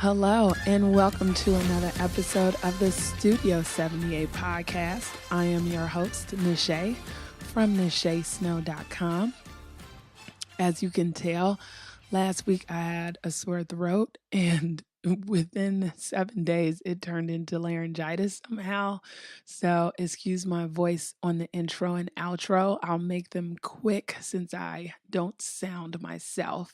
Hello, and welcome to another episode of the Studio 78 podcast. I am your host, Nache, from nachesnow.com. As you can tell, last week I had a sore throat, and within 7 days, it turned into laryngitis somehow. So excuse my voice on the intro and outro. I'll make them quick since I don't sound myself.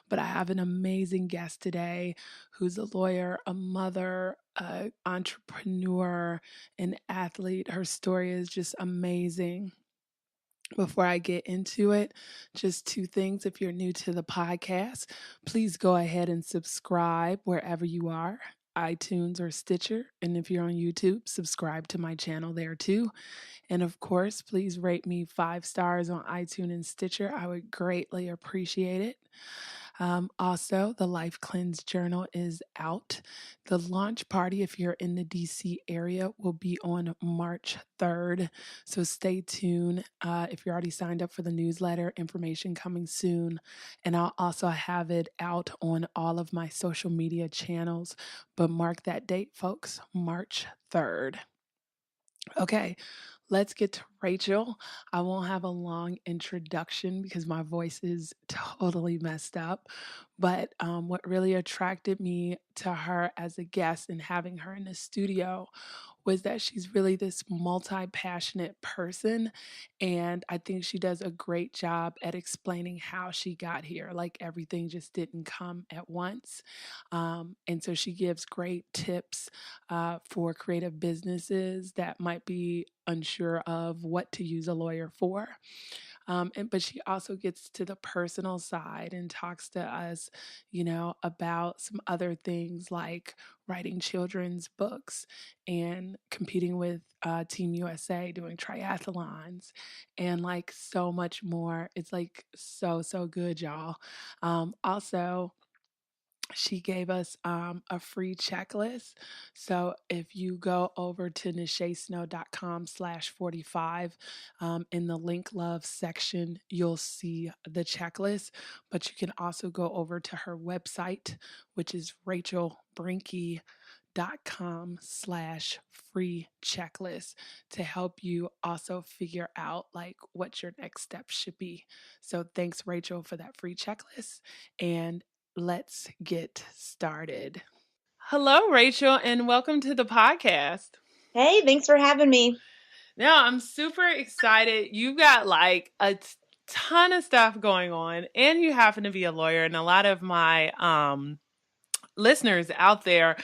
But I have an amazing guest today who's a lawyer, a mother, an entrepreneur, an athlete. Her story is just amazing. Before I get into it, just two things. If you're new to the podcast, please go ahead and subscribe wherever you are, iTunes or Stitcher. And if you're on YouTube, subscribe to my channel there too. And of course, please rate me 5 stars on iTunes and Stitcher. I would greatly appreciate it. Also, the Life Cleanse Journal is out. The launch party, if you're in the DC area, will be on March 3rd. So stay tuned. If you're already signed up for the newsletter, information coming soon. And I'll also have it out on all of my social media channels. But mark that date, folks, March 3rd. Okay, let's get to Rachel. I won't have a long introduction because my voice is totally messed up. But what really attracted me to her as a guest and having her in the studio was that she's really this multi-passionate person. And I think she does a great job at explaining how she got here. Like everything just didn't come at once. And so she gives great tips for creative businesses that might be unsure of what to use a lawyer for. But she also gets to the personal side and talks to us, about some other things like writing children's books and competing with Team USA, doing triathlons, and like so much more. It's like so good, y'all. Also, she gave us a free checklist. So if you go over to nachesnow.com/45 in the link love section, you'll see the checklist. But you can also go over to her website, which is rachelbrenke.com/free checklist to help you also figure out like what your next steps should be. So thanks, Rachel, for that free checklist. And let's get started. Hello, Rachel, and welcome to the podcast. Hey, thanks for having me. Now, I'm super excited. You've got like a ton of stuff going on, and you happen to be a lawyer, and a lot of my listeners out there,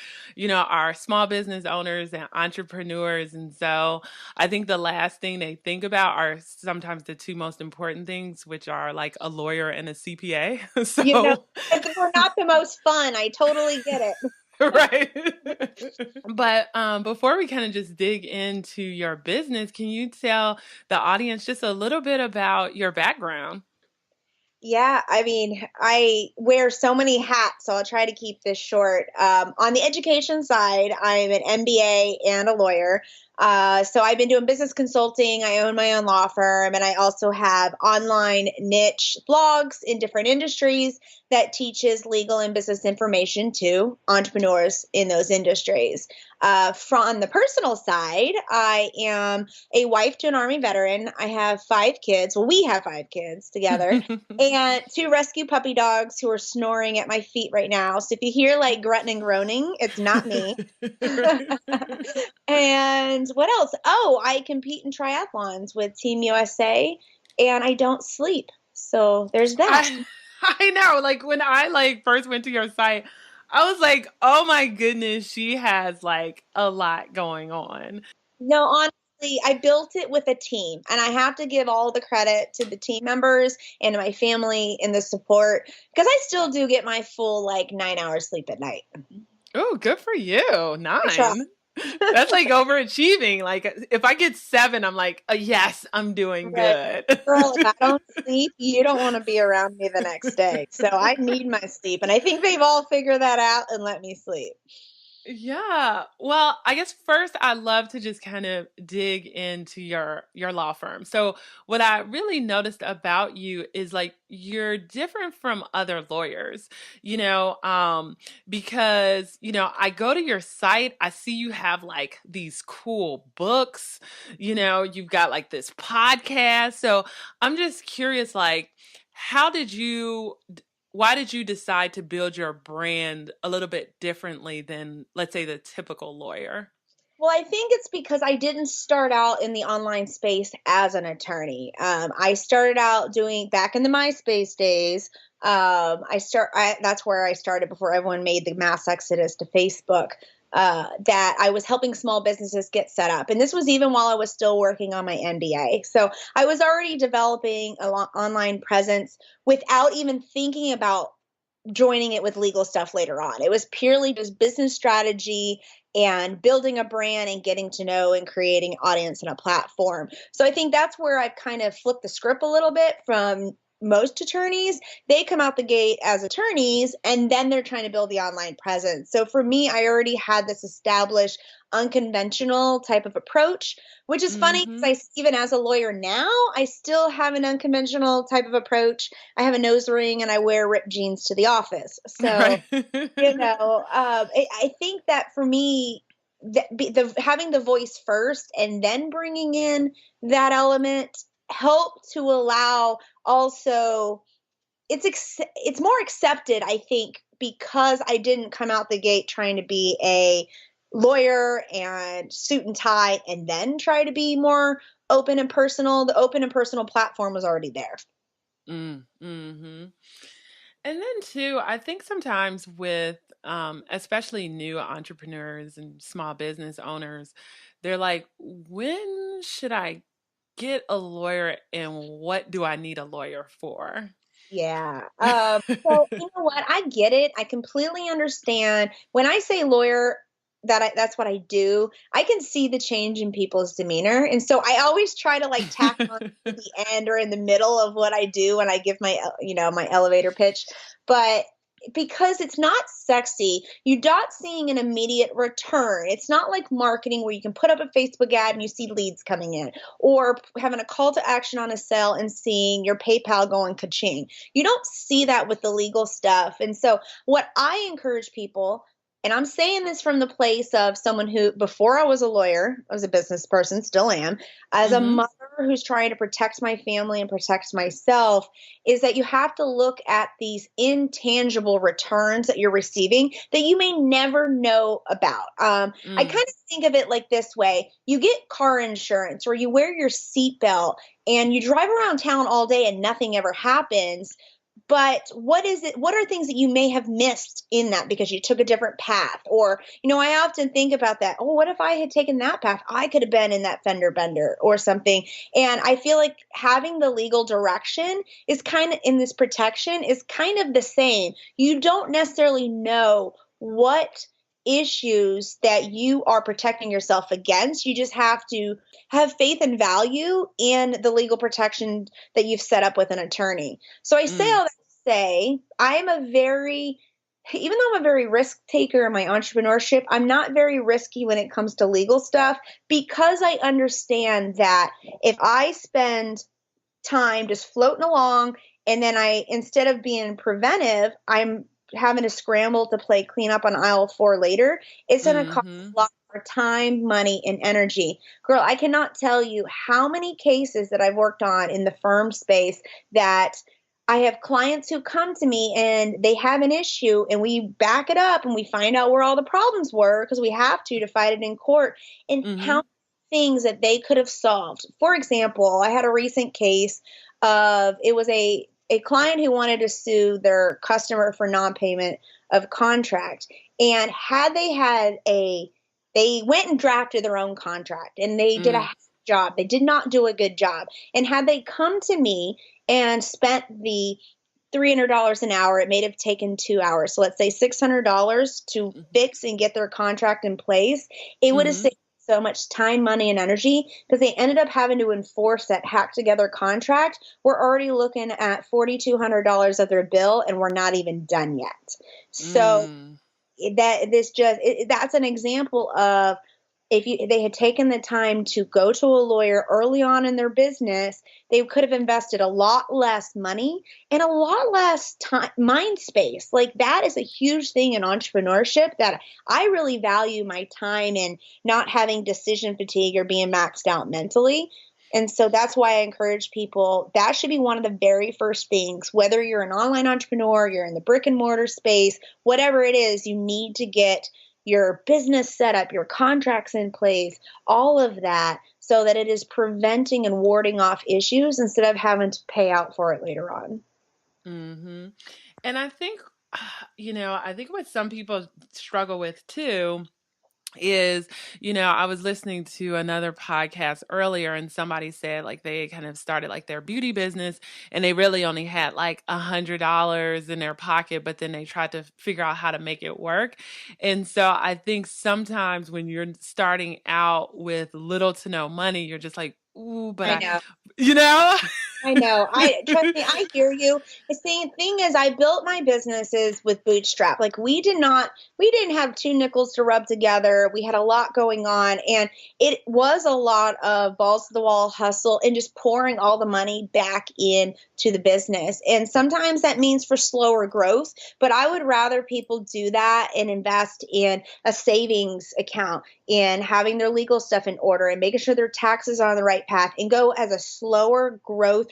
are small business owners and entrepreneurs. And so I think the last thing they think about are sometimes the two most important things, which are like a lawyer and a CPA. We're not the most fun. I totally get it. Right. But before we kind of just dig into your business, can you tell the audience just a little bit about your background? Yeah, I mean, I wear so many hats, so I'll try to keep this short. On the education side, I'm an MBA and a lawyer. So I've been doing business consulting. I own my own law firm, and I also have online niche blogs in different industries that teaches legal and business information to entrepreneurs in those industries. From the personal side, I am a wife to an Army veteran. I have 5 kids. Well, we have 5 kids together. And 2 rescue puppy dogs who are snoring at my feet right now. So if you hear like grunting and groaning, it's not me. And what else? Oh, I compete in triathlons with Team USA, and I don't sleep. So there's that. I know. Like when I first went to your site, I was like, oh my goodness, she has like a lot going on. No, honestly, I built it with a team, and I have to give all the credit to the team members and my family and the support, because I still do get my full 9 hours sleep at night. Oh, good for you. 9. That's like overachieving. Like if I get 7, I'm like, yes, I'm doing good. Girl, if I don't sleep, you don't want to be around me the next day. So I need my sleep. And I think they've all figured that out and let me sleep. Yeah. Well, I guess first I'd love to just kind of dig into your law firm. So, what I really noticed about you is like you're different from other lawyers, you know, because, I go to your site, I see you have like these cool books, you've got like this podcast. So, I'm just curious like how did you why did you decide to build your brand a little bit differently than, let's say, the typical lawyer? Well, I think it's because I didn't start out in the online space as an attorney. I started out doing back in the MySpace days. That's where I started before everyone made the mass exodus to Facebook. That I was helping small businesses get set up, and this was even while I was still working on my MBA. So I was already developing an online presence without even thinking about joining it with legal stuff later on. It was purely just business strategy and building a brand and getting to know and creating audience and a platform. So I think that's where I've kind of flipped the script a little bit from most attorneys. They come out the gate as attorneys and then they're trying to build the online presence. So for me, I already had this established unconventional type of approach, which is funny Mm-hmm. because even as a lawyer now, I still have an unconventional type of approach. I have a nose ring and I wear ripped jeans to the office. So, Right. I think that for me, having the voice first and then bringing in that element helped to allow also it's more accepted, I think, because I didn't come out the gate trying to be a lawyer and suit and tie and then try to be more open and personal. The open and personal platform was already there. Mm-hmm. And then too, I think sometimes with especially new entrepreneurs and small business owners, they're like, when should I get a lawyer and what do I need a lawyer for? Yeah. So you know what? I get it. I completely understand. When I say lawyer, that's what I do. I can see the change in people's demeanor, and so I always try to like tack on to the end or in the middle of what I do when I give my my elevator pitch. But because it's not sexy, you're not seeing an immediate return. It's not like marketing where you can put up a Facebook ad and you see leads coming in, or having a call to action on a sale and seeing your PayPal going ka-ching. You don't see that with the legal stuff. And so, what I encourage people, and I'm saying this from the place of someone who, before I was a lawyer, I was a business person, still am, as a Mm-hmm. mother who's trying to protect my family and protect myself, is that you have to look at these intangible returns that you're receiving that you may never know about. I Mm. kind of think of it like this way: you get car insurance or you wear your seatbelt and you drive around town all day and nothing ever happens. But what is it? What are things that you may have missed in that because you took a different path? Or, I often think about that. Oh, what if I had taken that path? I could have been in that fender bender or something. And I feel like having the legal direction is kind of in this protection is kind of the same. You don't necessarily know what issues that you are protecting yourself against. You just have to have faith and value in the legal protection that you've set up with an attorney. So I say Mm. all that to say even though I'm a very risk taker in my entrepreneurship, I'm not very risky when it comes to legal stuff because I understand that if I spend time just floating along and then instead of being preventive, I'm having to scramble to play cleanup on aisle 4 later, it's going to cost Mm-hmm. a lot more time, money, and energy. Girl, I cannot tell you how many cases that I've worked on in the firm space that I have clients who come to me and they have an issue and we back it up and we find out where all the problems were because we have to fight it in court, and Mm-hmm. how things that they could have solved. For example, I had a recent case of it was a client who wanted to sue their customer for non-payment of contract. And they went and drafted their own contract and they did a Mm. half job. They did not do a good job. And had they come to me and spent the $300 an hour, it may have taken 2 hours. So let's say $600 to fix and get their contract in place. It would have Mm-hmm. saved so much time, money, and energy because they ended up having to enforce that hack together contract. We're already looking at $4,200 of their bill and we're not even done yet. So Mm. That's an example of, if they had taken the time to go to a lawyer early on in their business, they could have invested a lot less money and a lot less time, mind space. Like, that is a huge thing in entrepreneurship, that I really value my time and not having decision fatigue or being maxed out mentally. And so that's why I encourage people, that should be one of the very first things, whether you're an online entrepreneur, you're in the brick and mortar space, whatever it is, you need to get your business set up, your contracts in place, all of that, so that it is preventing and warding off issues instead of having to pay out for it later on. Mm-hmm. And I think, I think what some people struggle with too is, I was listening to another podcast earlier and somebody said like they kind of started like their beauty business and they really only had like $100 in their pocket, but then they tried to figure out how to make it work. And so I think sometimes when you're starting out with little to no money, you're just like, ooh, but I know. you know? I know. I trust me, I hear you. The same thing is, I built my businesses with bootstrap. Like, we didn't have two nickels to rub together. We had a lot going on, and it was a lot of balls to the wall hustle and just pouring all the money back in to the business. And sometimes that means for slower growth, but I would rather people do that and invest in a savings account and having their legal stuff in order and making sure their taxes are on the right path and go as a slower growth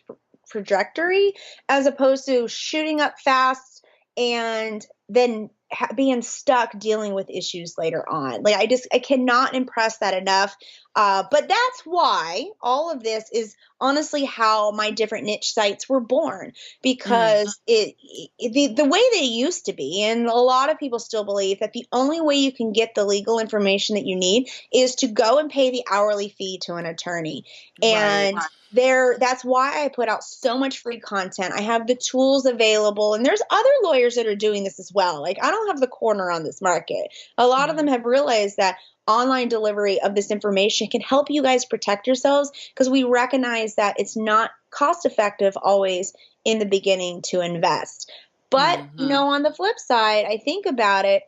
trajectory, as opposed to shooting up fast and then being stuck dealing with issues later on. Like, I cannot impress that enough. But that's why all of this is honestly how my different niche sites were born, because the way they used to be, and a lot of people still believe that the only way you can get the legal information that you need is to go and pay the hourly fee to an attorney. And that's why I put out so much free content. I have the tools available, and there's other lawyers that are doing this as well. Like, I don't have the corner on this market. A lot of them have realized that online delivery of this information can help you guys protect yourselves, because we recognize that it's not cost effective always in the beginning to invest. But, on the flip side, I think about it,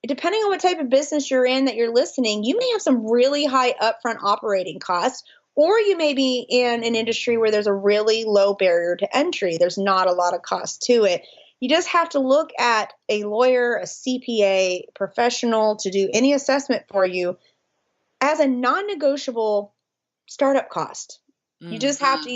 depending on what type of business you're in that you're listening, you may have some really high upfront operating costs, or you may be in an industry where there's a really low barrier to entry. There's not a lot of cost to it. You just have to look at a lawyer, a CPA, professional to do any assessment for you as a non-negotiable startup cost. You just have to,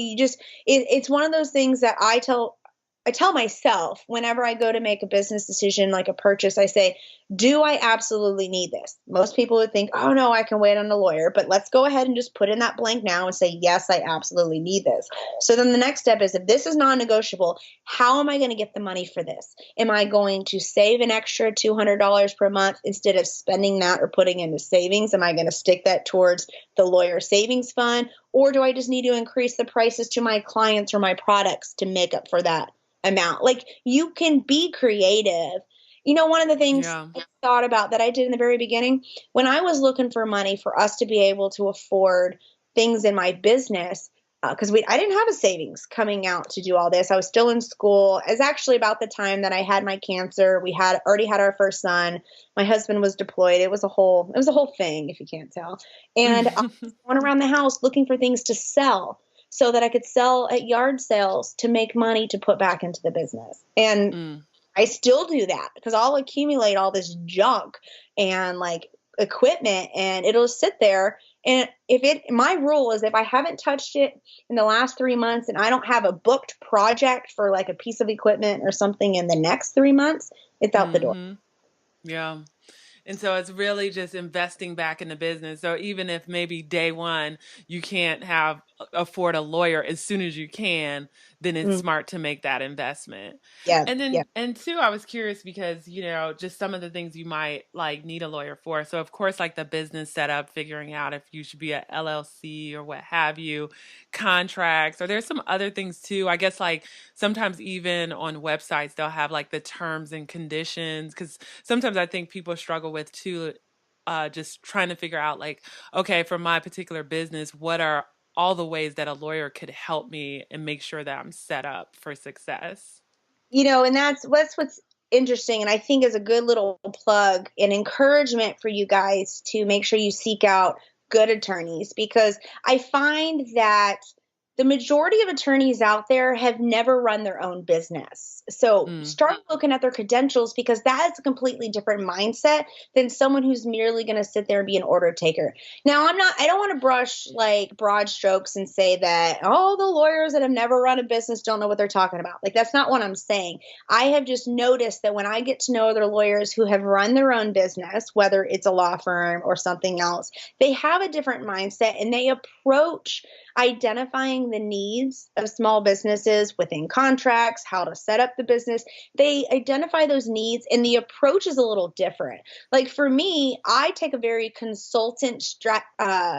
it's one of those things that I tell myself whenever I go to make a business decision, like a purchase. I say, do I absolutely need this? Most people would think, oh no, I can wait on a lawyer, but let's go ahead and just put in that blank now and say, yes, I absolutely need this. So then the next step is, if this is non-negotiable, how am I going to get the money for this? Am I going to save an extra $200 per month instead of spending that or putting into savings? Am I going to stick that towards the lawyer savings fund? Or do I just need to increase the prices to my clients or my products to make up for that amount? Like, you can be creative. One of the things I thought about that I did in the very beginning, when I was looking for money for us to be able to afford things in my business, because I didn't have a savings coming out to do all this. I was still in school. It was actually about the time that I had my cancer. We had already had our first son. My husband was deployed. It was a whole thing, if you can't tell. And I went around the house looking for things to sell, so that I could sell at yard sales to make money to put back into the business. And I still do that, because I'll accumulate all this junk and like equipment, and it'll sit there. And my rule is, if I haven't touched it in the last 3 months and I don't have a booked project for like a piece of equipment or something in the next 3 months, it's out the door. Yeah. And so it's really just investing back in the business. So even if maybe day one you can't afford a lawyer as soon as you can, then it's smart to make that investment. Yeah. And then, and two, I was curious because, just some of the things you might like need a lawyer for. So of course, like the business setup, figuring out if you should be a LLC or what have you, contracts, or there's some other things too. I guess like sometimes even on websites, they'll have like the terms and conditions, because sometimes I think people struggle with too, just trying to figure out like, okay, for my particular business, what are all the ways that a lawyer could help me and make sure that I'm set up for success? And that's what's interesting, and I think is a good little plug and encouragement for you guys to make sure you seek out good attorneys, because I find that the majority of attorneys out there have never run their own business. So start looking at their credentials, because that is a completely different mindset than someone who's merely going to sit there and be an order taker. Now, I don't want to brush like broad strokes and say that all the lawyers that have never run a business don't know what they're talking about. Like, that's not what I'm saying. I have just noticed that when I get to know other lawyers who have run their own business, whether it's a law firm or something else, they have a different mindset, and they approach identifying the needs of small businesses within contracts, how to set up the business. They identify those needs, and the approach is a little different. Like for me, I take a very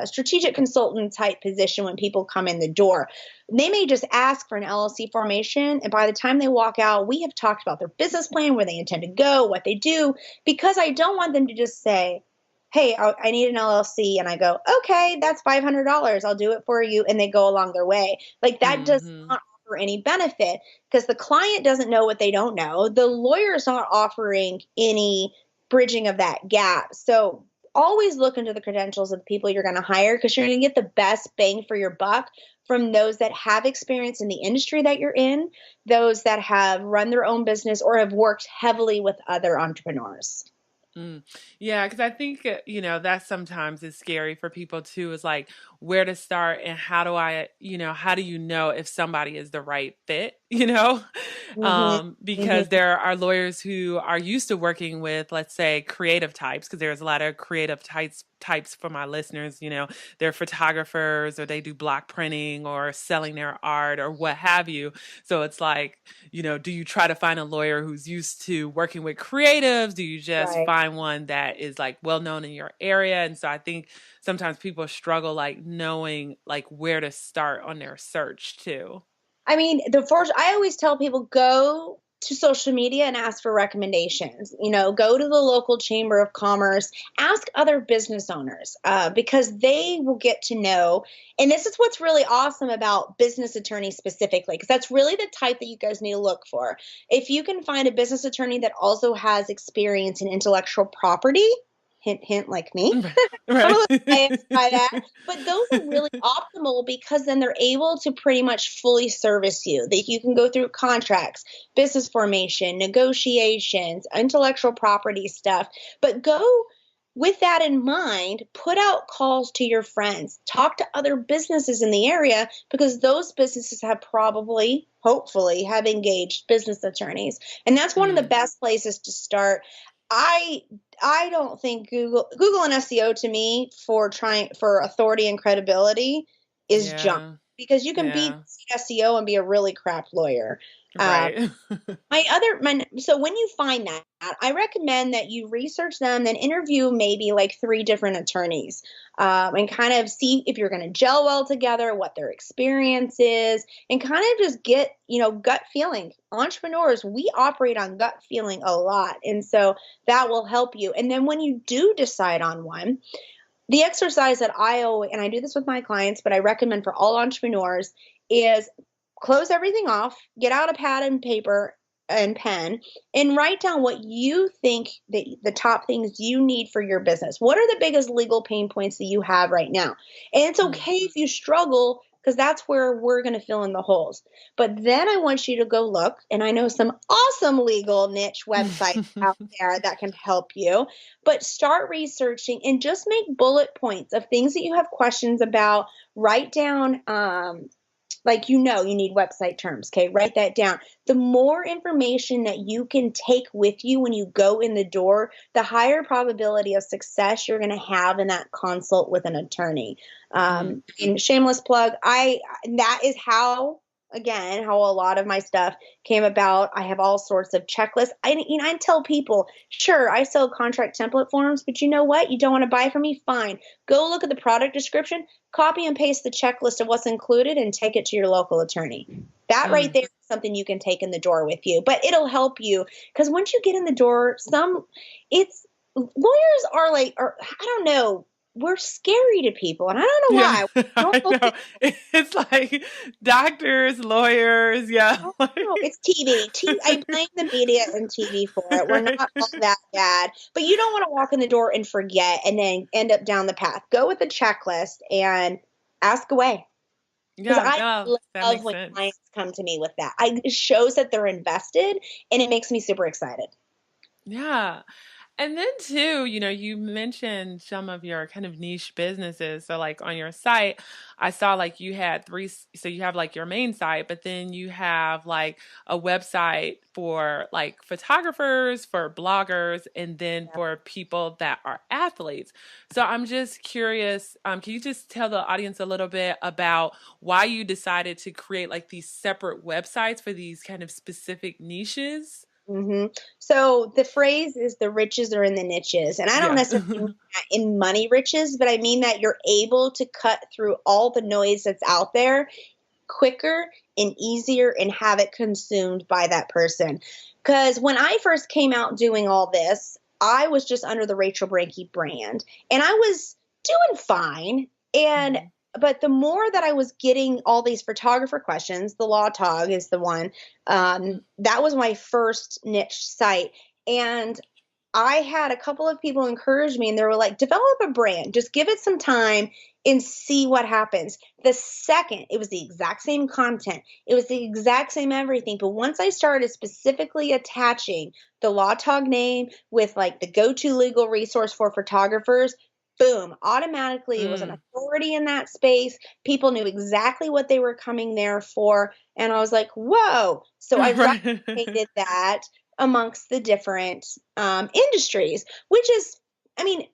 strategic consultant type position when people come in the door. They may just ask for an LLC formation, and by the time they walk out, we have talked about their business plan, where they intend to go, what they do, because I don't want them to just say, hey, I need an LLC. And I go, okay, that's $500. I'll do it for you. And they go along their way. Like that does not offer any benefit, because the client doesn't know what they don't know. The lawyer is not offering any bridging of that gap. So always look into the credentials of the people you're going to hire, because you're going to get the best bang for your buck from those that have experience in the industry that you're in, those that have run their own business or have worked heavily with other entrepreneurs. Yeah, because I think, that sometimes is scary for people too, is like where to start and how do you know if somebody is the right fit, because there are lawyers who are used to working with, let's say, creative types, because there's a lot of creative types for my listeners, they're photographers, or they do block printing or selling their art or what have you. So it's like, do you try to find a lawyer who's used to working with creatives? Do you just find one that is like well known in your area? And so I think sometimes people struggle like knowing like where to start on their search too. I mean, I always tell people, go to social media and ask for recommendations. Go to the local chamber of commerce, ask other business owners, because they will get to know. And this is what's really awesome about business attorneys specifically, because that's really the type that you guys need to look for. If you can find a business attorney that also has experience in intellectual property, hint, hint, like me. Right. I'm a little biased by that, but those are really optimal, because then they're able to pretty much fully service you. That you can go through contracts, business formation, negotiations, intellectual property stuff, but go with that in mind, put out calls to your friends, talk to other businesses in the area, because those businesses have hopefully have engaged business attorneys. And that's one of the best places to start. I don't think Google and SEO, to me, for authority and credibility is junk, because you can be SEO and be a really crap lawyer. Right. So when you find that, I recommend that you research them, then interview maybe like 3 different attorneys, and kind of see if you're going to gel well together, what their experience is, and kind of just get, gut feeling. Entrepreneurs, we operate on gut feeling a lot. And so that will help you. And then when you do decide on one, the exercise that and I do this with my clients, but I recommend for all entrepreneurs, is close everything off, get out a pad and paper and pen, and write down what you think the top things you need for your business. What are the biggest legal pain points that you have right now? And it's okay if you struggle, because that's where we're going to fill in the holes. But then I want you to go look, and I know some awesome legal niche websites out there that can help you, but start researching and just make bullet points of things that you have questions about. Write down, you need website terms. Okay. Write that down. The more information that you can take with you when you go in the door, the higher probability of success you're going to have in that consult with an attorney. And shameless plug, that is how a lot of my stuff came about. I have all sorts of checklists. I tell people, sure, I sell contract template forms, but you know what? You don't want to buy from me? Fine. Go look at the product description, copy and paste the checklist of what's included, and take it to your local attorney. That right there is something you can take in the door with you, but it'll help you, because once you get in the door, lawyers are I don't know, we're scary to people. And I don't know Yeah, why. I Normal know. things. It's like doctors, lawyers, yeah. Oh, no, it's TV. I blame the media and TV for it. We're not all that bad. But you don't want to walk in the door and forget and then end up down the path. Go with a checklist and ask away. Because Yeah, I no, that love makes when sense. clients come to me with that. It shows that they're invested and it makes me super excited. Yeah. And then too, you mentioned some of your kind of niche businesses. So like on your site, I saw like you had so you have like your main site, but then you have like a website for like photographers, for bloggers, and then Yeah. for people that are athletes. So I'm just curious, can you just tell the audience a little bit about why you decided to create like these separate websites for these kind of specific niches? So the phrase is the riches are in the niches. And I don't Yeah. necessarily mean that in money riches, but I mean that you're able to cut through all the noise that's out there quicker and easier and have it consumed by that person. Because when I first came out doing all this, I was just under the Rachel Brenke brand and I was doing fine. And Mhm. but the more that I was getting all these photographer questions, the Law Tog is the one. That was my first niche site. And I had a couple of people encourage me and they were like, develop a brand, just give it some time and see what happens. The second, it was the exact same content, it was the exact same everything. But once I started specifically attaching the Law Tog name with like the go to legal resource for photographers, boom, automatically it was an Mm. authority in that space. People knew exactly what they were coming there for. And I was like, whoa. So I Right. replicated that amongst the different industries, which is, I mean,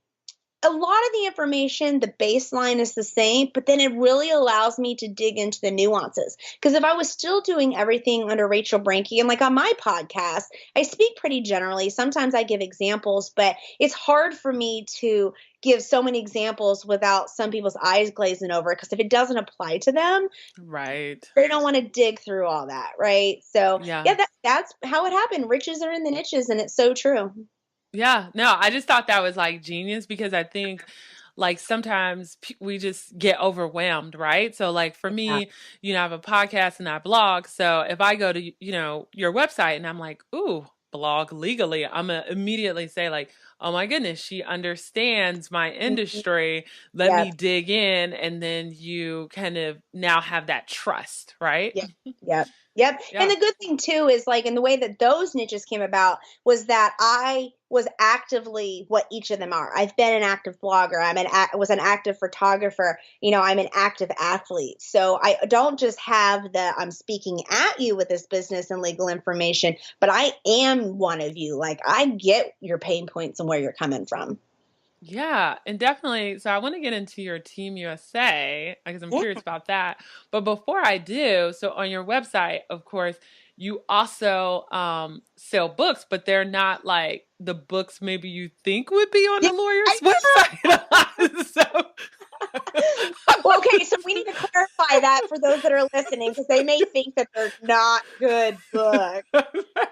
a lot of the information, the baseline is the same, but then it really allows me to dig into the nuances. Because if I was still doing everything under Rachel Brenke, and like on my podcast, I speak pretty generally. Sometimes I give examples, but it's hard for me to give so many examples without some people's eyes glazing over. Because if it doesn't apply to them, Right. they don't want to dig through all that, right? So Yeah. yeah, that's how it happened. Riches are in the niches, and it's so true. Yeah. No, I just thought that was like genius because I think like sometimes we just get overwhelmed, right? So like for Yeah. me, I have a podcast and I blog. So if I go to, your website and I'm like, ooh, blog legally, I'm gonna immediately say like, oh my goodness, she understands my Mhm. industry. Let me Yep. dig in. And then you kind of now have that trust, right? Yep. Yep. Yep. And Yeah. the good thing too is like in the way that those niches came about was that I was actively what each of them are. I've been an active blogger. Was an active photographer. I'm an active athlete. So I don't just have the I'm speaking at you with this business and legal information, but I am one of you. Like I get your pain points and where you're coming from. Yeah, and definitely. So I want to get into your Team USA because I'm Yeah. curious about that. But before I do, so on your website, of course, you also sell books, but they're not like the books maybe you think would be on Yeah, a lawyer's I know. website. Well, okay, so we need to clarify that for those that are listening because they may think that they're not good books.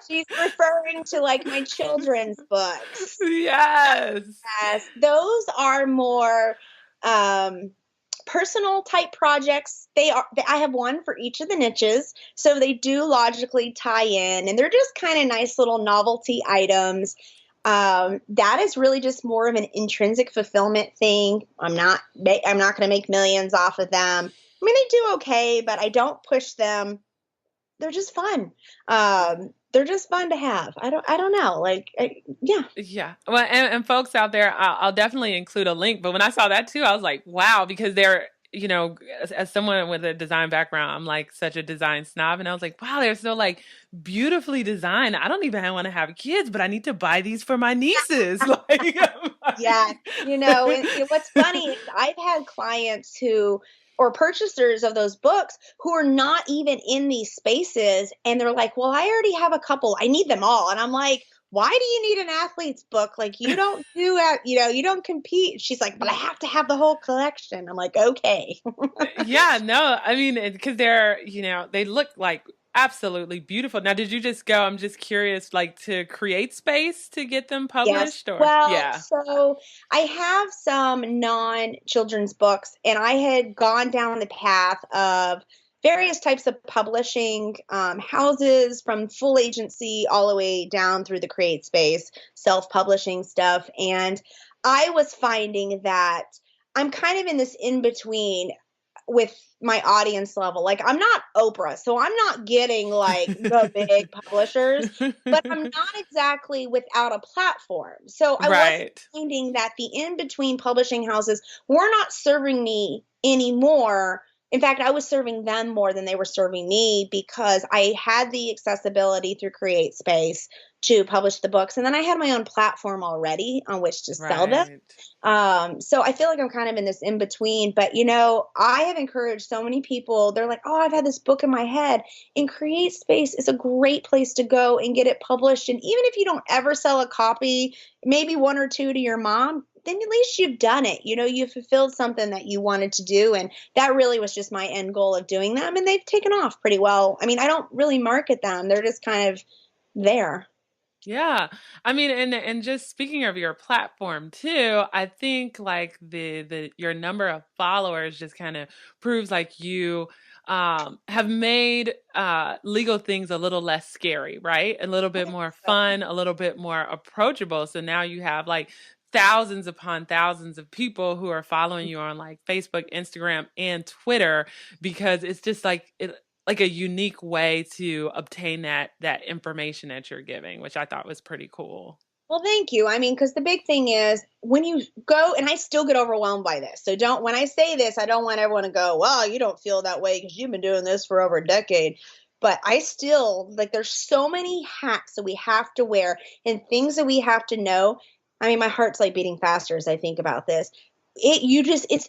She's referring to like my children's books. Yes. Yes, those are more um, personal type projects. I have one for each of the niches, so they do logically tie in, and they're just kind of nice little novelty items. That is really just more of an intrinsic fulfillment thing. I'm not going to make millions off of them. I mean, they do okay, but I don't push them. They're just fun. They're just fun to have. I don't know. Yeah. Yeah. Well, and folks out there, I'll definitely include a link. But when I saw that too, I was like, wow, because they're, as someone with a design background, I'm like such a design snob. And I was like, wow, they're so like beautifully designed. I don't even want to have kids, but I need to buy these for my nieces. Like, Yeah, what's funny is I've had clients who or purchasers of those books who are not even in these spaces and they're like, "Well, I already have a couple. I need them all." And I'm like, "Why do you need an athlete's book? Like you don't do you don't compete." She's like, "But I have to have the whole collection." I'm like, "Okay." yeah, no, I mean, because they're, they look like Absolutely beautiful. Now, did you just go, I'm just curious, like to create space to get them Yes. published or? Well, Yeah. so I have some non-children's books, and I had gone down the path of various types of publishing houses, from full agency all the way down through the create space, self-publishing stuff. And I was finding that I'm kind of in this in between with my audience level. Like, I'm not Oprah, so I'm not getting like the big publishers, but I'm not exactly without a platform. So I was Right. finding that the in between publishing houses were not serving me anymore. In fact, I was serving them more than they were serving me, because I had the accessibility through Create Space to publish the books. And then I had my own platform already on which to sell them. Right. So I feel like I'm kind of in this in between, but I have encouraged so many people. They're like, "Oh, I've had this book in my head." And Create Space is a great place to go and get it published. And even if you don't ever sell a copy, maybe one or two to your mom, then at least you've done it. You've fulfilled something that you wanted to do. And that really was just my end goal of doing them. And they've taken off pretty well. I mean, I don't really market them. They're just kind of there. Yeah. I mean, and just speaking of your platform too, I think like the your number of followers just kind of proves like you have made legal things a little less scary, right? A little bit more fun, a little bit more approachable. So now you have like thousands upon thousands of people who are following you on like Facebook, Instagram, and Twitter because it's just like it like a unique way to obtain that information that you're giving, which I thought was pretty cool. Well, thank you. I mean, because the big thing is when you go, and I still get overwhelmed by this. So when I say this, I don't want everyone to go, "Well, you don't feel that way because you've been doing this for over a decade." But I still, like, there's so many hats that we have to wear and things that we have to know. I mean, my heart's like beating faster as I think about this. It's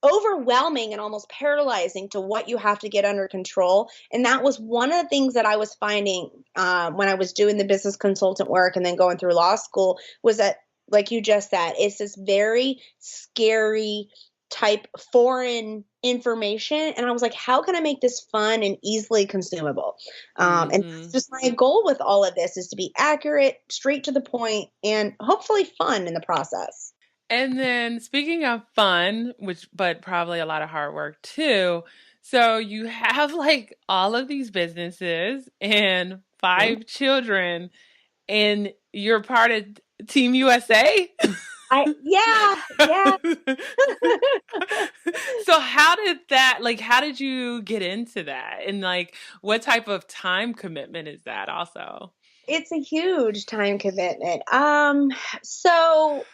overwhelming and almost paralyzing to what you have to get under control. And that was one of the things that I was finding when I was doing the business consultant work and then going through law school, was that, like you just said, it's this very scary type foreign information. And I was like, how can I make this fun and easily consumable? And that's Hmm. just my goal with all of this, is to be accurate, straight to the point, and hopefully fun in the process. And then speaking of fun, which but probably a lot of hard work too. So you have like all of these businesses and five children, and you're part of Team USA? Yeah, yeah. So how did that like how did you get into that? And like what type of time commitment is that also? It's a huge time commitment. So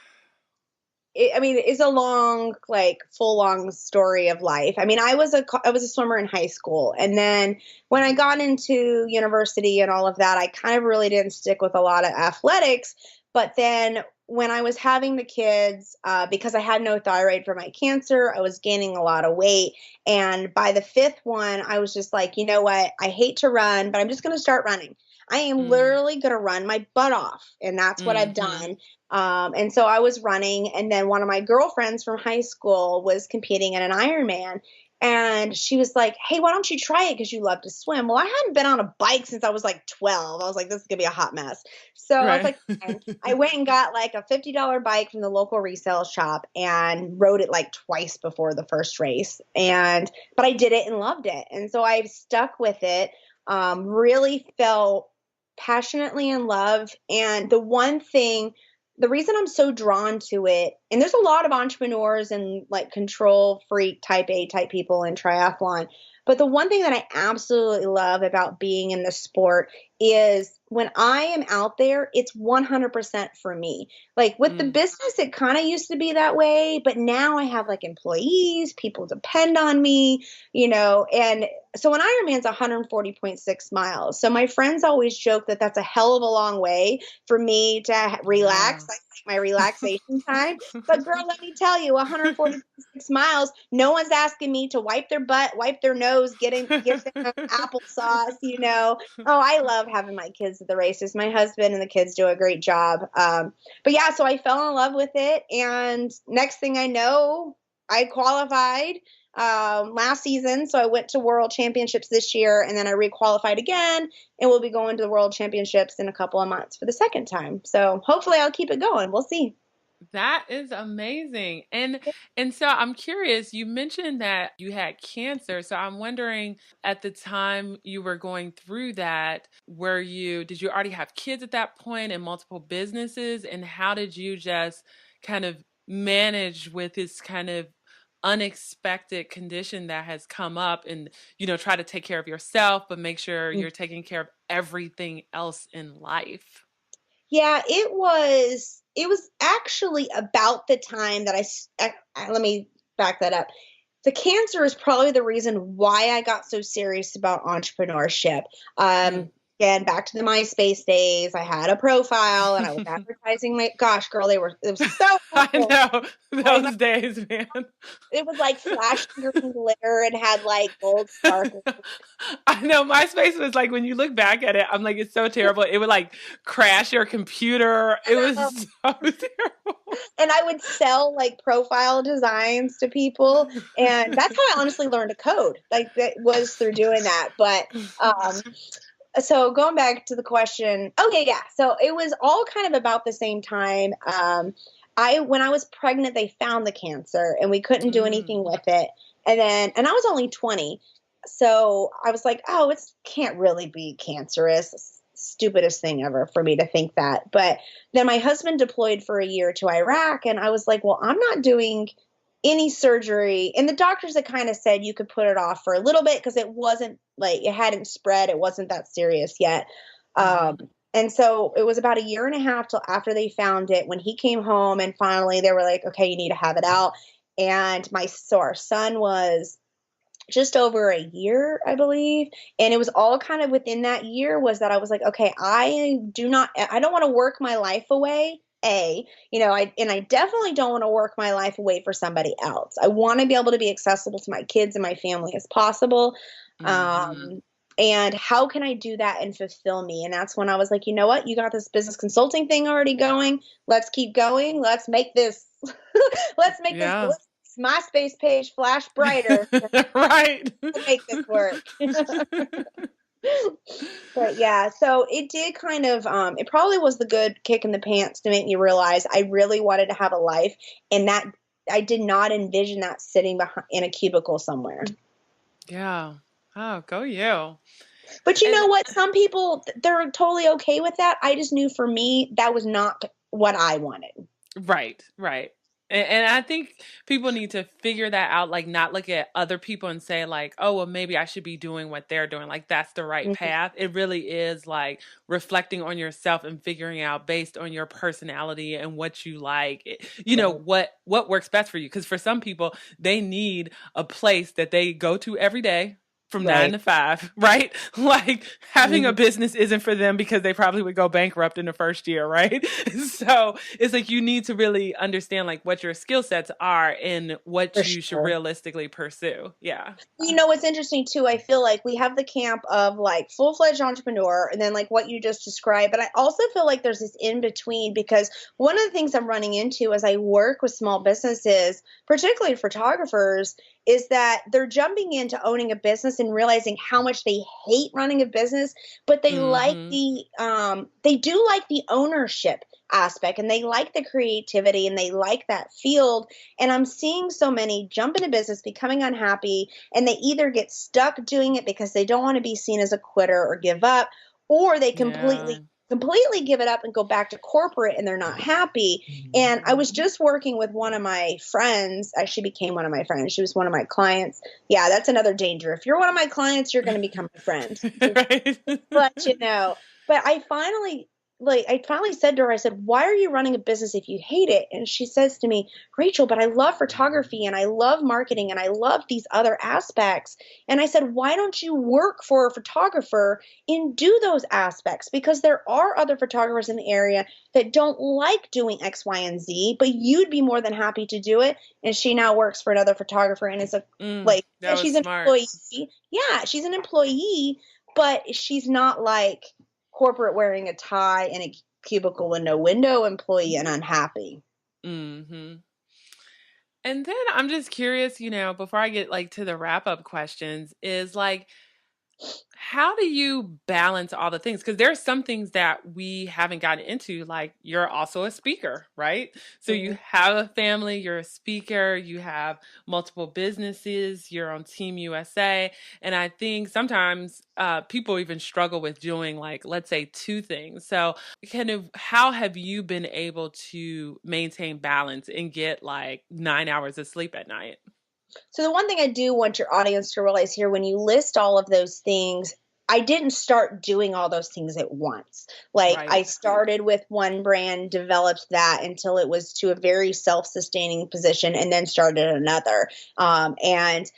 I mean, it's a long, like, full long story of life. I mean, I was a swimmer in high school, and then when I got into university and all of that, I kind of really didn't stick with a lot of athletics. But then when I was having the kids, because I had no thyroid for my cancer, I was gaining a lot of weight. And by the fifth one, I was just like, you know what? I hate to run, but I'm just going to start running. I am Mm, literally going to run my butt off. And that's what I've mhm. done. And so I was running, and then one of my girlfriends from high school was competing in an Ironman. And she was like, "Hey, why don't you try it? Because you love to swim." Well, I hadn't been on a bike since I was like 12. I was like, this is going to be a hot mess. So I was Right. like, okay. I went and got like a $50 bike from the local resale shop and rode it like twice before the first race. But I did it and loved it. And so I've stuck with it, really felt passionately in love. And the reason I'm so drawn to it, and there's a lot of entrepreneurs and like control freak type A type people in triathlon, but the one thing that I absolutely love about being in the sport is when I am out there, it's 100% for me. Like with the Mm. business, it kind of used to be that way, but now I have like employees, people depend on me, and so an Ironman's 140.6 miles. So my friends always joke that that's a hell of a long way for me to relax. Yeah. I like my relaxation time. But girl, let me tell you, 146 miles, no one's asking me to wipe their butt, wipe their nose, give them applesauce. Oh, I love having my kids at the races. My husband and the kids do a great job. But yeah, so I fell in love with it. And next thing I know, I qualified. last season. So I went to World Championships this year, and then I requalified again, and we'll be going to the World Championships in a couple of months for the second time. So hopefully I'll keep it going. We'll see. That is amazing. And so I'm curious, you mentioned that you had cancer. So I'm wondering at the time you were going through that, did you already have kids at that point and multiple businesses? And how did you just kind of manage with this kind of unexpected condition that has come up and, try to take care of yourself, but make sure you're taking care of everything else in life? Yeah, it was actually about the time that let me back that up. The cancer is probably the reason why I got so serious about entrepreneurship. Mm. Again, back to the MySpace days, I had a profile and I was advertising gosh, girl, it was so I cool. know those days, man. It was like flashing green glitter and had like gold sparkles. I know MySpace was like, when you look back at it, I'm like, it's so terrible. It would like crash your computer. It was so terrible. And I would sell like profile designs to people. And that's how I honestly learned to code. Like it was through doing that. But so going back to the question, okay, yeah. So it was all kind of about the same time. When I was pregnant, they found the cancer and we couldn't do anything with it. And I was only 20. So I was like, oh, it can't really be cancerous. Stupidest thing ever for me to think that. But then my husband deployed for a year to Iraq, and I was like, well, I'm not doing any surgery. And the doctors had kind of said you could put it off for a little bit because it wasn't like it hadn't spread. It wasn't that serious yet. And so it was about a year and a half till after they found it when he came home, and finally they were like, okay, you need to have it out. And our son was just over a year, I believe. And it was all kind of within that year was that I was like, okay, I don't want to work my life away. I definitely don't want to work my life away for somebody else. I want to be able to be accessible to my kids and my family as possible. And how can I do that and fulfill me? And that's when I was like, you know what? You got this business consulting thing already going. Let's keep going. Let's make this, this MySpace page flash brighter. Right. To make this work. But yeah, so it did kind of, it probably was the good kick in the pants to make me realize I really wanted to have a life, and that I did not envision that sitting behind in a cubicle somewhere. Yeah. Oh, go you. But you know what? Some people, they're totally okay with that. I just knew for me, that was not what I wanted. Right. And I think people need to figure that out, like not look at other people and say like, oh, well, maybe I should be doing what they're doing. Like that's the right path. It really is like reflecting on yourself and figuring out based on your personality and what you like, what works best for you. Because for some people, they need a place that they go to every day from 9 to 5, right? Like having a business isn't for them because they probably would go bankrupt in the first year, right? So it's like you need to really understand like what your skill sets are and what you should realistically pursue. Yeah. You know, what's interesting too, I feel like we have the camp of like full-fledged entrepreneur and then like what you just described, but I also feel like there's this in between, because one of the things I'm running into as I work with small businesses, particularly photographers, is that they're jumping into owning a business and realizing how much they hate running a business, but they like they do like the ownership aspect, and they like the creativity, and they like that field. And I'm seeing so many jump into business, becoming unhappy, and they either get stuck doing it because they don't want to be seen as a quitter or give up, or they completely give it up and go back to corporate and they're not happy. And I was just working with one of my friends. She became one of my friends. She was one of my clients. Yeah, that's another danger. If you're one of my clients, you're going to become a friend. Right. But I finally said to her, I said, why are you running a business if you hate it? And she says to me, Rachel, but I love photography and I love marketing and I love these other aspects. And I said, why don't you work for a photographer and do those aspects? Because there are other photographers in the area that don't like doing X, Y, and Z, but you'd be more than happy to do it. And she now works for another photographer, and it's she's an employee. Yeah, she's an employee, but she's not like corporate wearing a tie in a cubicle with no window employee and unhappy. And then I'm just curious, before I get like to the wrap up questions, is like, how do you balance all the things? Because there's some things that we haven't gotten into, like you're also a speaker, right? So you Mhm. have a family, you're a speaker, you have multiple businesses, you're on Team USA. And I think sometimes people even struggle with doing, like, let's say two things. So, how have you been able to maintain balance and get like 9 hours of sleep at night? So the one thing I do want your audience to realize here, when you list all of those things, I didn't start doing all those things at once. Like I Right. started with one brand, developed that until it was to a very self-sustaining position, and then started another. And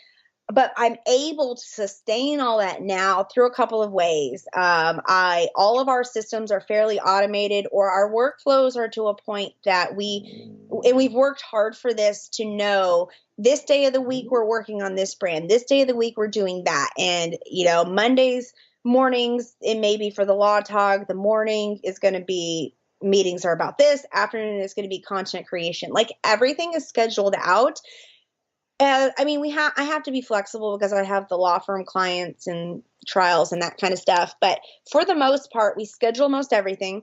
but I'm able to sustain all that now through a couple of ways. I all of our systems are fairly automated, or our workflows are to a point that we've worked hard for this to know this day of the week we're working on this brand, this day of the week we're doing that, and Mondays mornings it may be for the law talk. The morning is going to be meetings are about this. Afternoon is going to be content creation. Like everything is scheduled out. I mean, I have to be flexible because I have the law firm clients and trials and that kind of stuff. But for the most part, we schedule most everything.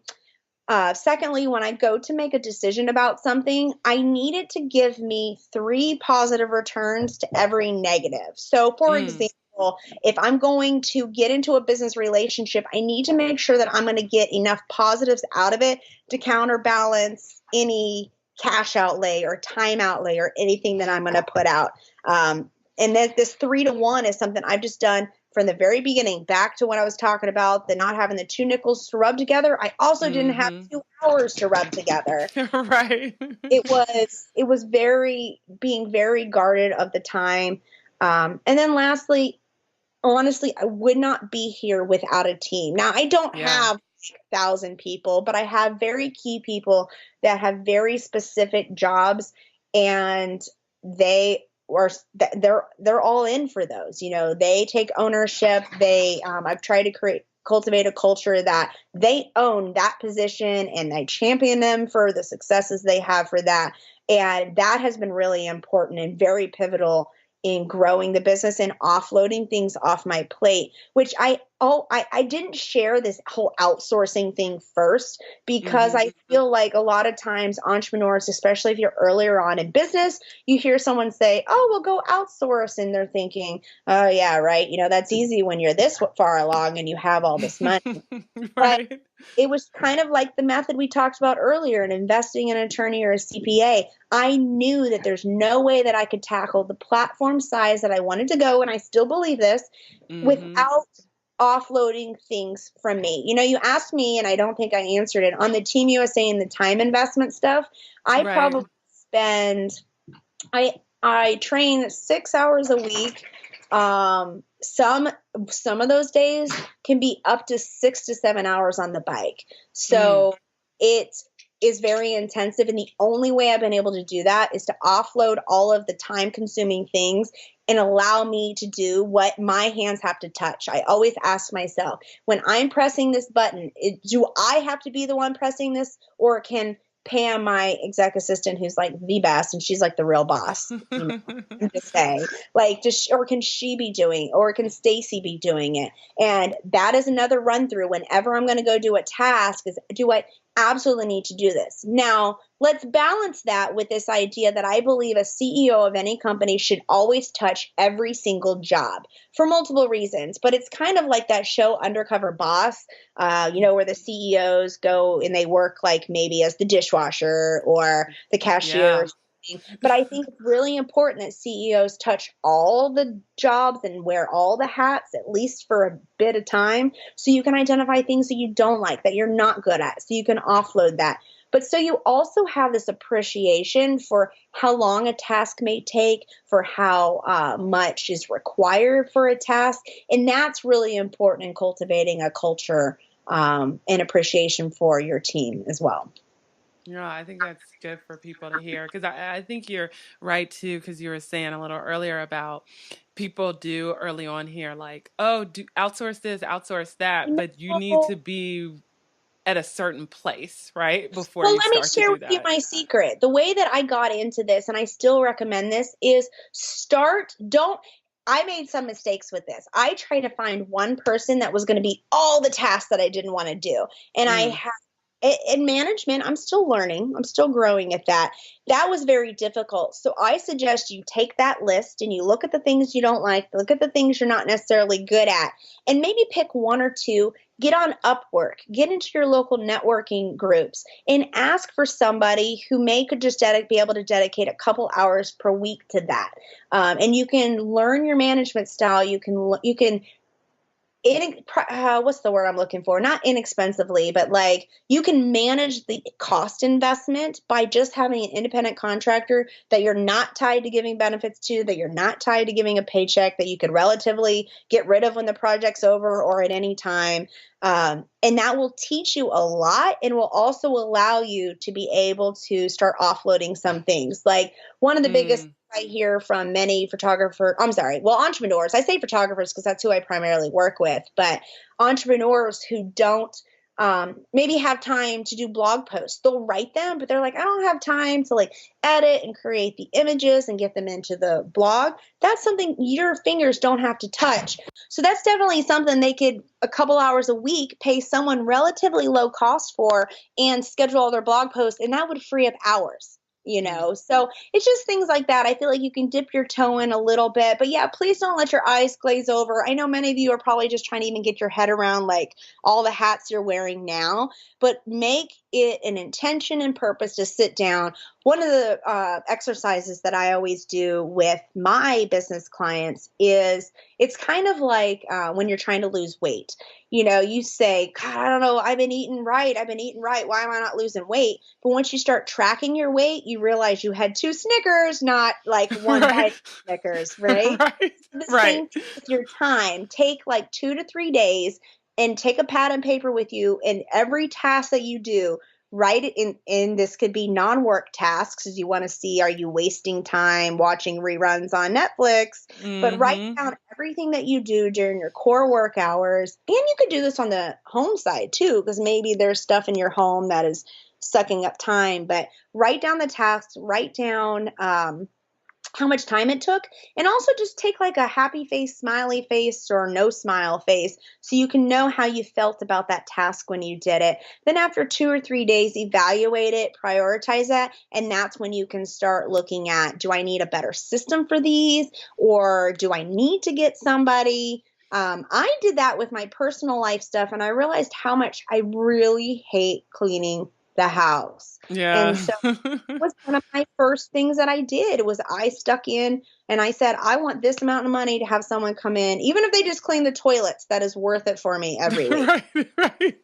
Secondly, when I go to make a decision about something, I need it to give me 3 positive returns to every negative. So, for Mm. example, if I'm going to get into a business relationship, I need to make sure that I'm going to get enough positives out of it to counterbalance any cash outlay or time outlay or anything that I'm going to put out. And then this 3 to 1 is something I've just done from the very beginning, back to when I was talking about the not having the two nickels to rub together. I also didn't have Mm-hmm. 2 hours to rub together. Right. It was very being very guarded of the time. And then lastly, honestly, I would not be here without a team. Now I don't Yeah. have 1,000 people, but I have very key people that have very specific jobs, and they are they're all in for those. They take ownership. I've tried to cultivate a culture that they own that position, and I champion them for the successes they have for that. And that has been really important and very pivotal in growing the business and offloading things off my plate, which I didn't share this whole outsourcing thing first because Mm-hmm. I feel like a lot of times entrepreneurs, especially if you're earlier on in business, you hear someone say, "Oh, we'll go outsource," and they're thinking, "Oh yeah, right, that's easy when you're this far along and you have all this money." But Right. it was kind of like the method we talked about earlier in investing in an attorney or a CPA. I knew that there's no way that I could tackle the platform size that I wanted to go, and I still believe this, Mm-hmm. without offloading things from me. You asked me, and I don't think I answered it, on the Team USA and the time investment stuff. I Right. probably spend I train 6 hours a week. Some of those days can be up to 6 to 7 hours on the bike. Mm. So it is very intensive. And the only way I've been able to do that is to offload all of the time consuming things and allow me to do what my hands have to touch. I always ask myself, when I'm pressing this button, do I have to be the one pressing this, or can Pam, my exec assistant, who's like the best, and she's like the real boss, to say, like, or can she be doing, or can Stacy be doing it? And that is another run through. Whenever I'm going to go do a task, is do I absolutely need to do this? Now, let's balance that with this idea that I believe a CEO of any company should always touch every single job for multiple reasons. But it's kind of like that show Undercover Boss, where the CEOs go and they work like maybe as the dishwasher or the cashier. Yeah. But I think it's really important that CEOs touch all the jobs and wear all the hats, at least for a bit of time, so you can identify things that you don't like, that you're not good at, so you can offload that. But so you also have this appreciation for how long a task may take, for how much is required for a task. And that's really important in cultivating a culture and appreciation for your team as well. Yeah, I think that's good for people to hear because I think you're right too. Because you were saying a little earlier about people do early on here, like, oh, do outsource this, outsource that, but you need to No. be at a certain place, right? Before Well, you let me start to share do with you that. my secret. The way that I got into this, and I still recommend this, is I made some mistakes with this. I tried to find one person that was going to be all the tasks that I didn't want to do. And Mm. in management, I'm still learning. I'm still growing at that. That was very difficult. So I suggest you take that list and you look at the things you don't like, look at the things you're not necessarily good at, and maybe pick one or two. Get on Upwork, get into your local networking groups, and ask for somebody who could just be able to dedicate a couple hours per week to that. And you can learn your management style. You can what's the word I'm looking for? Not inexpensively, but like you can manage the cost investment by just having an independent contractor that you're not tied to giving benefits to, that you're not tied to giving a paycheck, that you could relatively get rid of when the project's over or at any time. And that will teach you a lot and will also allow you to be able to start offloading some things. Like one of the biggest I hear from many entrepreneurs. I say photographers because that's who I primarily work with, but entrepreneurs who don't maybe have time to do blog posts. They'll write them, but they're like, I don't have time to like edit and create the images and get them into the blog. That's something your fingers don't have to touch. So that's definitely something they could, a couple hours a week, pay someone relatively low cost for and schedule all their blog posts, and that would free up hours. So it's just things like that. I feel like you can dip your toe in a little bit, but yeah, please don't let your eyes glaze over. I know many of you are probably just trying to even get your head around like all the hats you're wearing now, but make it an intention and purpose to sit down. One of the exercises that I always do with my business clients is it's kind of like when you're trying to lose weight. You say, God, I don't know, I've been eating right. Why am I not losing weight? But once you start tracking your weight, you realize you had 2 Snickers, not like one Right. bite of Snickers, right? Right. The Right. same thing with your time. Take like 2 to 3 days and take a pad and paper with you, and every task that you do, write it in this could be non-work tasks as you want to see, are you wasting time watching reruns on Netflix? But write down everything that you do during your core work hours. And you could do this on the home side too, because maybe there's stuff in your home that is sucking up time. But write down the tasks, write down how much time it took, and also just take like a happy face, smiley face, or no smile face so you can know how you felt about that task when you did it. Then after 2 or 3 days, evaluate it, prioritize that, and that's when you can start looking at, do I need a better system for these, or do I need to get somebody? I did that with my personal life stuff, and I realized how much I really hate cleaning the house. Yeah. And so was one of my first things that I did was I stuck in and I said, I want this amount of money to have someone come in, even if they just clean the toilets, that is worth it for me every week. Right.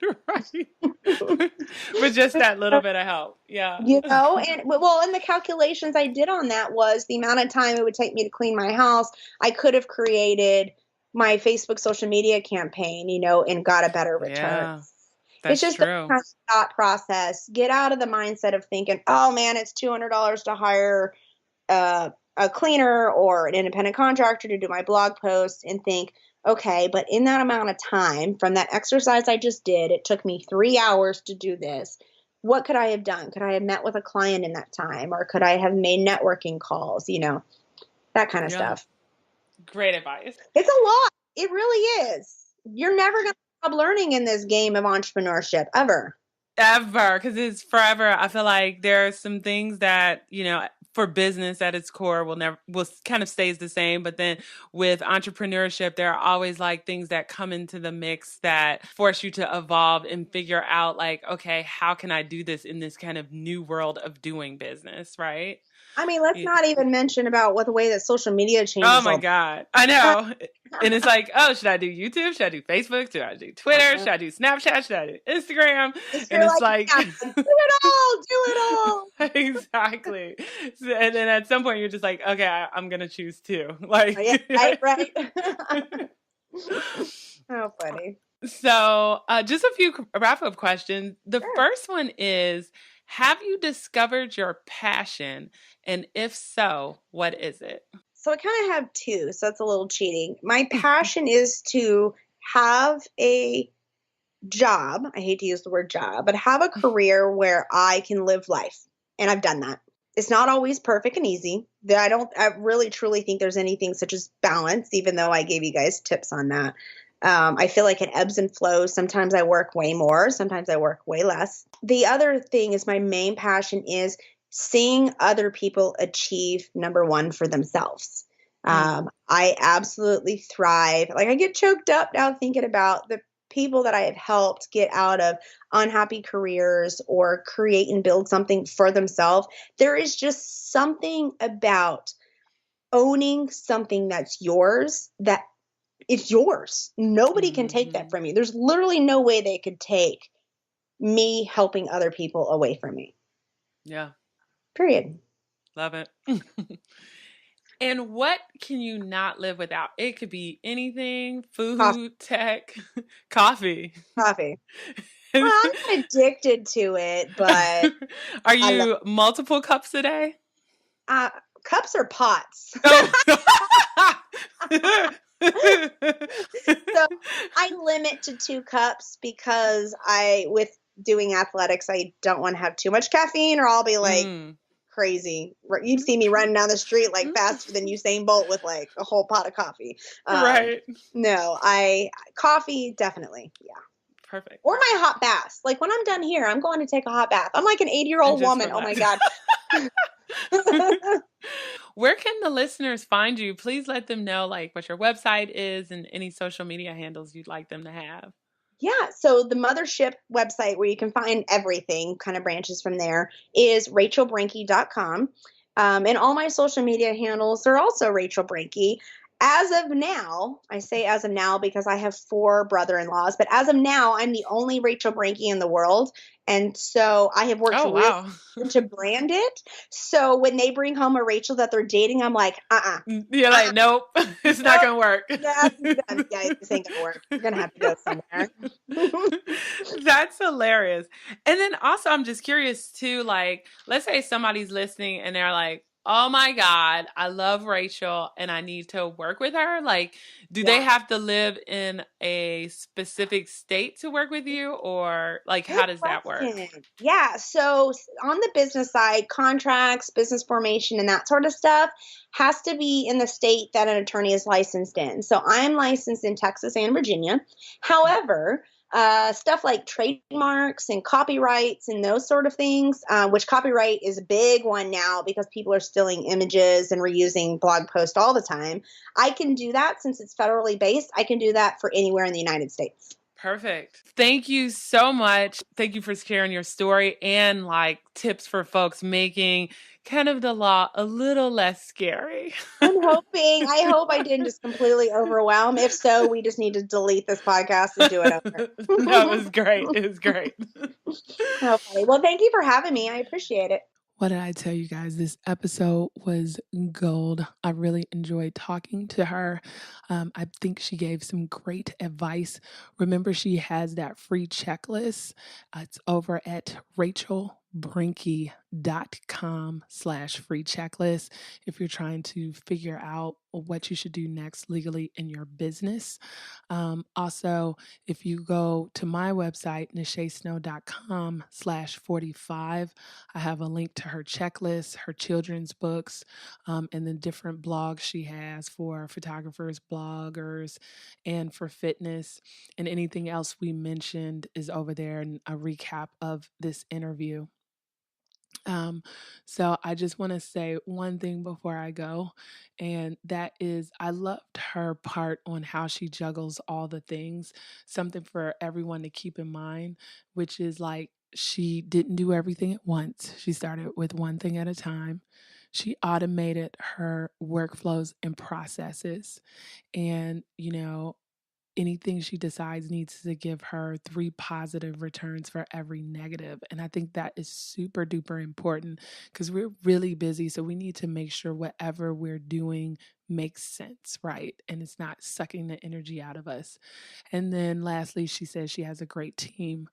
But just that little bit of help. Yeah. And the calculations I did on that was the amount of time it would take me to clean my house. I could have created my Facebook social media campaign, and got a better return. Yeah. It's That's just the true. kind of thought process. Get out of the mindset of thinking, oh man, it's $200 to hire a cleaner or an independent contractor to do my blog post, and think, okay, but in that amount of time from that exercise I just did, it took me 3 hours to do this. What could I have done? Could I have met with a client in that time? Or could I have made networking calls? That kind of Yeah. stuff. Great advice. It's a lot. It really is. You're never going to stop learning in this game of entrepreneurship, ever. Ever, because it's forever. I feel like there are some things that, for business at its core will kind of stays the same. But then with entrepreneurship, there are always like things that come into the mix that force you to evolve and figure out like, okay, how can I do this in this kind of new world of doing business, right? I mean, let's not even mention about the way that social media Oh changes my all. God. I know. And it's like, oh, should I do YouTube? Should I do Facebook? Should I do Twitter? Should I do Snapchat? Should I do Instagram? And it's like, yeah, do it all. Exactly. And then at some point you're just like, okay, I'm going to choose two. Like, yeah, right. How funny. So just a few wrap-up questions. The Sure. first one is, have you discovered your passion? And if so, what is it? So I kind of have two, so that's a little cheating. My passion is to have a job. I hate to use the word job, but have a career where I can live life. And I've done that. It's not always perfect and easy. I really truly think there's anything such as balance, even though I gave you guys tips on that. I feel like it ebbs and flows. Sometimes I work way more, sometimes I work way less. The other thing is my main passion is seeing other people achieve number one for themselves. I absolutely thrive. Like I get choked up now thinking about the people that I have helped get out of unhappy careers or create and build something for themselves. There is just something about owning something that's yours that it's yours. Nobody can take that from you. There's literally no way they could take me helping other people away from me. Yeah. Period. Love it. And what can you not live without? It could be anything, food, tech, coffee. Coffee. Well, I'm not addicted to it, but are you multiple cups a day? Cups or pots? Oh. So I limit to 2 cups because with doing athletics, I don't want to have too much caffeine or I'll be like crazy. You'd see me running down the street like faster than Usain Bolt with like a whole pot of coffee. Right. No, coffee, definitely. Yeah. Perfect. Or my hot bath. Like when I'm done here, I'm going to take a hot bath. I'm like an 80-year-old woman. Oh my God. Where can the listeners find you? Please let them know like what your website is and any social media handles you'd like them to have. Yeah, so the mothership website where you can find everything, kind of branches from there, is rachelbrenke.com. And all my social media handles are also Rachel Brenke. As of now, I say as of now because I have 4 brother-in-laws, but as of now, I'm the only Rachel Brenke in the world. And so I have worked really hard to brand it. So when they bring home a Rachel that they're dating, I'm like, You're like, nope, it's not going to work. Yeah, this ain't going to work. You're going to have to go somewhere. That's hilarious. And then also, I'm just curious too, like, let's say somebody's listening and they're like, oh my God, I love Rachel and I need to work with her. Like, do they have to live in a specific state to work with you or like, how does that work? Yeah. So on the business side, contracts, business formation, and that sort of stuff has to be in the state that an attorney is licensed in. So I'm licensed in Texas and Virginia. However, stuff like trademarks and copyrights and those sort of things, which copyright is a big one now because people are stealing images and reusing blog posts all the time. I can do that since it's federally based. I can do that for anywhere in the United States. Perfect. Thank you so much. Thank you for sharing your story and like tips for folks making kind of the law a little less scary. I hope I didn't just completely overwhelm. If so, we just need to delete this podcast and do it over. No, it was great. It was great. Okay. Well, thank you for having me. I appreciate it. What did I tell you guys? This episode was gold. I really enjoyed talking to her. I think she gave some great advice. Remember, she has that free checklist. It's over at rachelbrenke.com/free checklist if you're trying to figure out what you should do next legally in your business. Also, if you go to my website, nachesnow.com/45, I have a link to her checklist, her children's books, and then different blogs she has for photographers, bloggers, and for fitness. And anything else we mentioned is over there and a recap of this interview. So I just want to say one thing before I go, and that is I loved her part on how she juggles all the things, something for everyone to keep in mind, which is like she didn't do everything at once. She started with one thing at a time. She automated her workflows and processes. And, anything she decides needs to give her 3 positive returns for every negative. And I think that is super duper important because we're really busy. So we need to make sure whatever we're doing makes sense, right? And it's not sucking the energy out of us. And then lastly, she says she has a great team.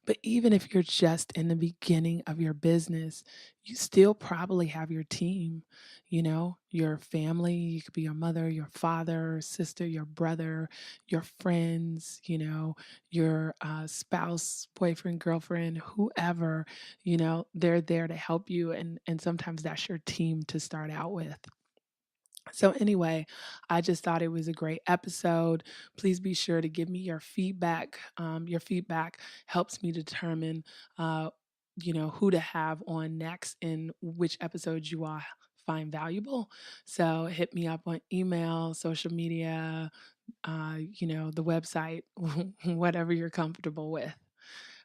But even if you're just in the beginning of your business, you still probably have your team, your family. You could be your mother, your father, sister, your brother, your friends, your spouse, boyfriend, girlfriend, whoever, they're there to help you. And sometimes that's your team to start out with. So, anyway, I just thought it was a great episode. Please be sure to give me your feedback. Your feedback helps me determine, who to have on next and which episodes you all find valuable. So, hit me up on email, social media, the website, whatever you're comfortable with.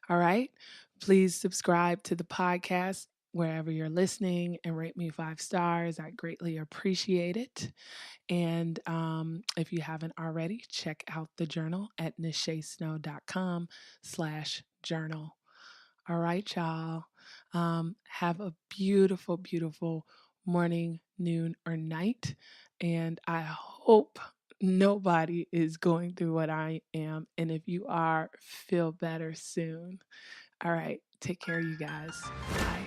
All right. Please subscribe to the podcast wherever you're listening and rate me 5 stars. I greatly appreciate it. And if you haven't already, check out the journal at nachesnow.com/journal. All right, y'all. Have a beautiful, beautiful morning, noon, or night. And I hope nobody is going through what I am. And if you are, feel better soon. All right. Take care, you guys. Bye.